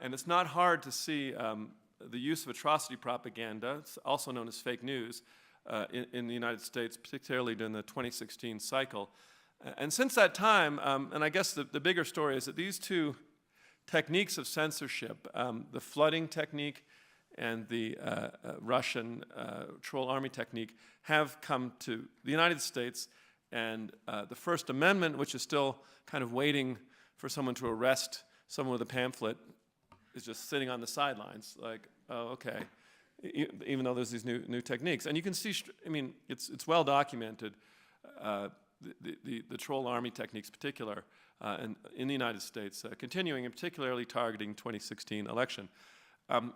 And it's not hard to see the use of atrocity propaganda, it's also known as fake news, in the United States, particularly during the 2016 cycle. And since that time, and I guess the bigger story is that these two techniques of censorship, the flooding technique and the Russian troll army technique, have come to the United States, and the First Amendment, which is still kind of waiting for someone to arrest someone with a pamphlet, is just sitting on the sidelines, like, oh, okay, even though there's these new techniques. And you can see, I mean, it's well documented, the troll army techniques in particular, in the United States, continuing and particularly targeting 2016 election.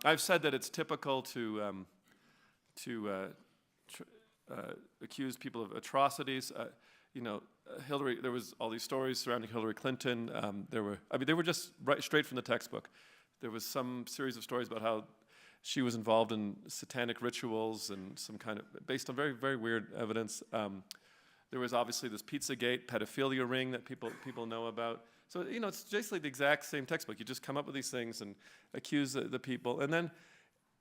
I've said that it's typical to accuse people of atrocities. You know, Hillary, there was all these stories surrounding Hillary Clinton. They were just straight from the textbook. There was some series of stories about how she was involved in satanic rituals and some kind of, based on very, very weird evidence. There was obviously this Pizzagate pedophilia ring that people know about. So, you know, it's basically the exact same textbook. You just come up with these things and accuse the people. And then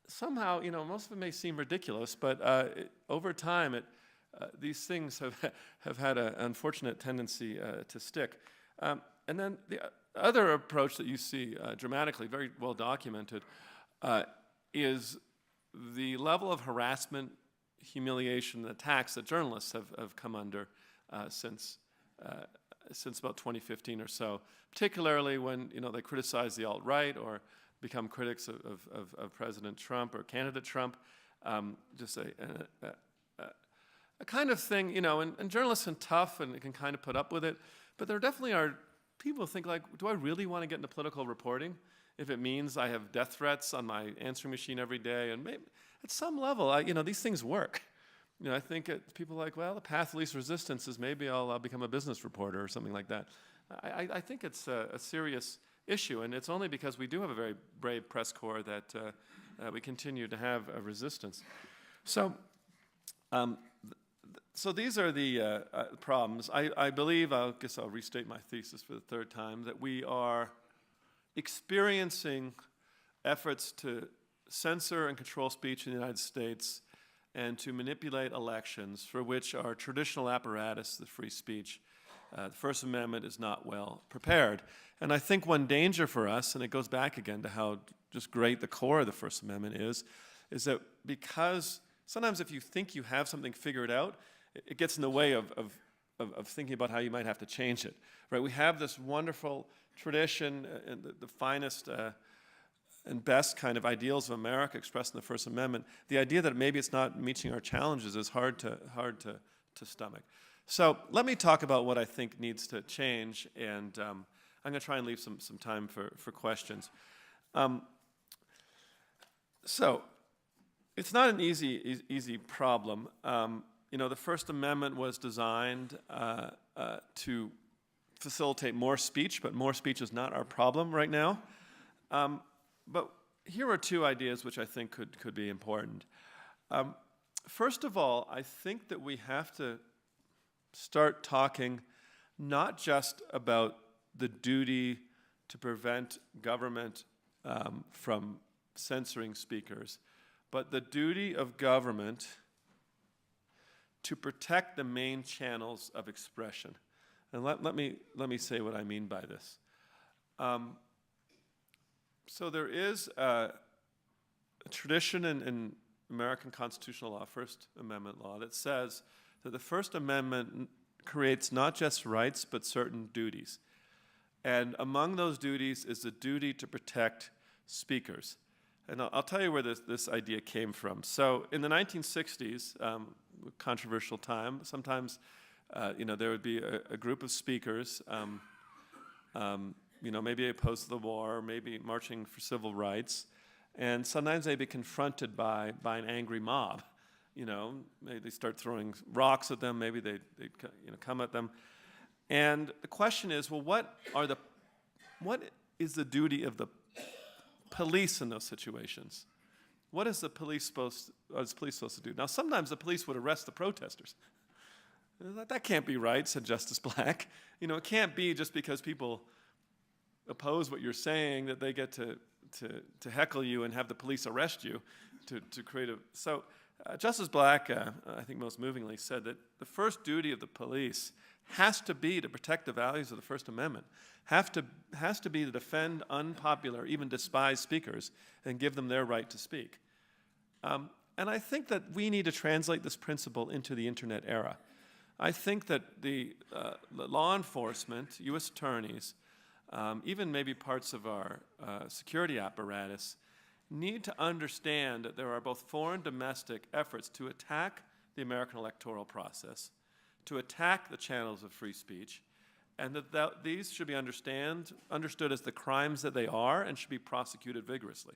somehow, you know, most of it may seem ridiculous, but over time, these things have had an unfortunate tendency to stick. And then the other approach that you see dramatically, very well documented, is the level of harassment, humiliation, and attacks that journalists have come under since about 2015 or so, particularly when, you know, they criticize the alt-right or become critics of President Trump or candidate Trump. Just a kind of thing, you know, and journalists are tough and can kind of put up with it, but there definitely are people who think like, do I really want to get into political reporting if it means I have death threats on my answering machine every day? And maybe at some level, you know, these things work. You know, I think people are like, well, the path of least resistance is maybe I'll become a business reporter or something like that. I think it's a serious issue, and it's only because we do have a very brave press corps that we continue to have a resistance. So, so these are the problems. I believe, I guess I'll restate my thesis for the third time, that we are experiencing efforts to censor and control speech in the United States and to manipulate elections for which our traditional apparatus, the free speech, the First Amendment, is not well prepared. And I think one danger for us, and it goes back again to how just great the core of the First Amendment is that because sometimes if you think you have something figured out, it gets in the way of thinking about how you might have to change it, right? We have this wonderful tradition, and the finest and best kind of ideals of America expressed in the First Amendment. The idea that maybe it's not meeting our challenges is hard to stomach. So let me talk about what I think needs to change, and I'm going to try and leave some time for questions. So it's not an easy problem. You know, the First Amendment was designed to facilitate more speech, but more speech is not our problem right now. But here are two ideas which I think could be important. First of all, I think that we have to start talking not just about the duty to prevent government from censoring speakers, but the duty of government to protect the main channels of expression. And let me say what I mean by this. So there is a tradition in American constitutional law, First Amendment law, that says that the First Amendment creates not just rights, but certain duties. And among those duties is the duty to protect speakers. And I'll tell you where this idea came from. So in the 1960s, controversial time, sometimes you know, there would be a group of speakers, you know, maybe opposed to the war, maybe marching for civil rights, and sometimes they'd be confronted by an angry mob. You know, maybe they start throwing rocks at them, maybe they'd you know, come at them. And the question is, well, what is the duty of the police in those situations? What is the police supposed to do? Now, sometimes the police would arrest the protesters. That can't be right, said Justice Black. You know, it can't be just because people oppose what you're saying that they get to to heckle you and have the police arrest you to create a... So Justice Black, I think most movingly, said that the first duty of the police has to be to protect the values of the First Amendment, has to be to defend unpopular, even despised speakers and give them their right to speak. And I think that we need to translate this principle into the internet era. I think that the law enforcement, U.S. attorneys, even maybe parts of our security apparatus need to understand that there are both foreign and domestic efforts to attack the American electoral process, to attack the channels of free speech, and that these should be understood as the crimes that they are and should be prosecuted vigorously.